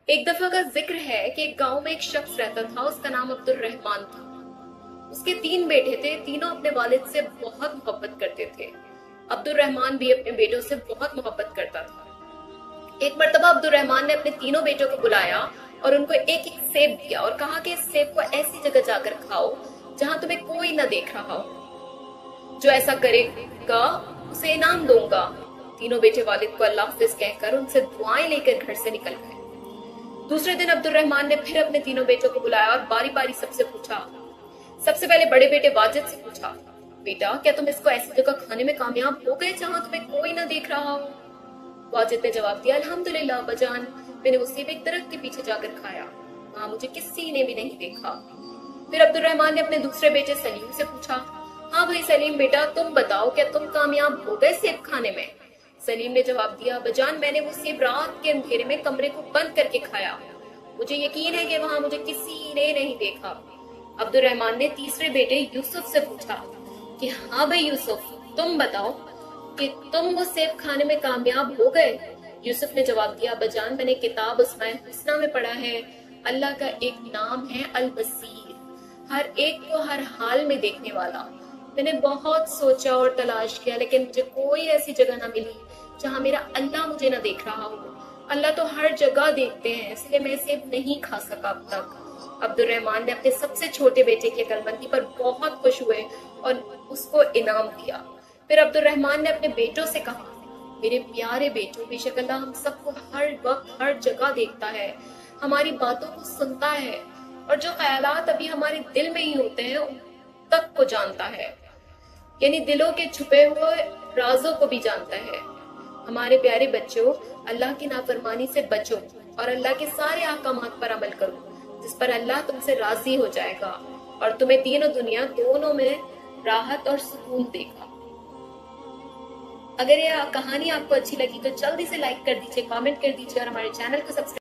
एक दफा का जिक्र है कि एक गांव में एक शख्स रहता था, उसका नाम अब्दुल रहमान था। उसके 3 बेटे थे, तीनों अपने वालिद से बहुत मोहब्बत करते थे। अब्दुल रहमान भी अपने बेटों से बहुत मोहब्बत करता था। एक मर्तबा अब्दुल रहमान ने अपने तीनों बेटों को बुलाया और उनको एक एक सेब दिया और कहा कि इस सेब को ऐसी जगह जाकर खाओ जहां तुम्हें कोई न देख रहा हो। जो ऐसा करेगा उसे इनाम दूंगा। तीनों बेटे वालिद को अल्लाह हाफिज कहकर उनसे दुआएं लेकर घर से निकल गए। दूसरे दिन अब्दुल रहमान ने फिर अपने तीनों बेटों को बुलाया और बारी बारी सबसे पूछा। सबसे पहले बड़े बेटे वाजिद से पूछा, बेटा क्या तुम इसको ऐसी जगह खाने में कामयाब हो गए जहां तुम्हें कोई ना देख रहा हो? वाजिद ने जवाब दिया, अल्हम्दुलिल्लाह अब्बाजान, मैंने वो सेब एक दरख्त के पीछे जाकर खाया, वहां मुझे किसी ने भी नहीं देखा। फिर अब्दुल रहमान ने अपने दूसरे बेटे सलीम से पूछा, हाँ भाई सलीम बेटा, तुम बताओ क्या तुम कामयाब हो गए सेब खाने में? सलीम ने जवाब दिया, अब्बाजान मैंने वो सेब रात के अंधेरे में कमरे को बंद करके खाया, मुझे यकीन है कि वहां मुझे किसी ने नहीं देखा। अब्दुल रहमान ने तीसरे बेटे यूसुफ से पूछा कि हाँ भाई यूसुफ, तुम बताओ कि तुम वो सेब खाने में कामयाब हो गए? यूसुफ ने जवाब दिया, अब्बाजान मैंने किताब उस्माए हुस्ना में पढ़ा है, अल्लाह का एक नाम है अल बसीर, हर एक को हर हाल में देखने वाला। मैंने बहुत सोचा और तलाश किया लेकिन मुझे कोई ऐसी जगह ना मिली जहां मेरा अल्लाह मुझे ना देख रहा हो। अल्लाह तो हर जगह देखते हैं, इसलिए मैं इसे नहीं खा सका अब तक। अब्दुल रहमान ने अपने सबसे छोटे बेटे की अक्लमंदी पर बहुत खुश हुए और उसको इनाम दिया। फिर अब्दुल रहमान ने अपने बेटों से कहा, मेरे प्यारे बेटों, बेशक अल्लाह हम सबको हर वक्त हर जगह देखता है, हमारी बातों को सुनता है और जो ख्यालात अभी हमारे दिल में ही होते हैं उन तक को जानता है, यानी दिलों के छुपे हुए राजों को भी जानता है। हमारे प्यारे बच्चों, अल्लाह की नाफरमानी से बचो और अल्लाह के सारे अहकामात पर अमल करो जिस पर अल्लाह तुमसे राजी हो जाएगा और तुम्हें दीन और दुनिया दोनों में राहत और सुकून देगा। अगर यह कहानी आपको अच्छी लगी तो जल्दी से लाइक कर दीजिए, कमेंट कर दीजिए और हमारे चैनल को सब्सक्राइब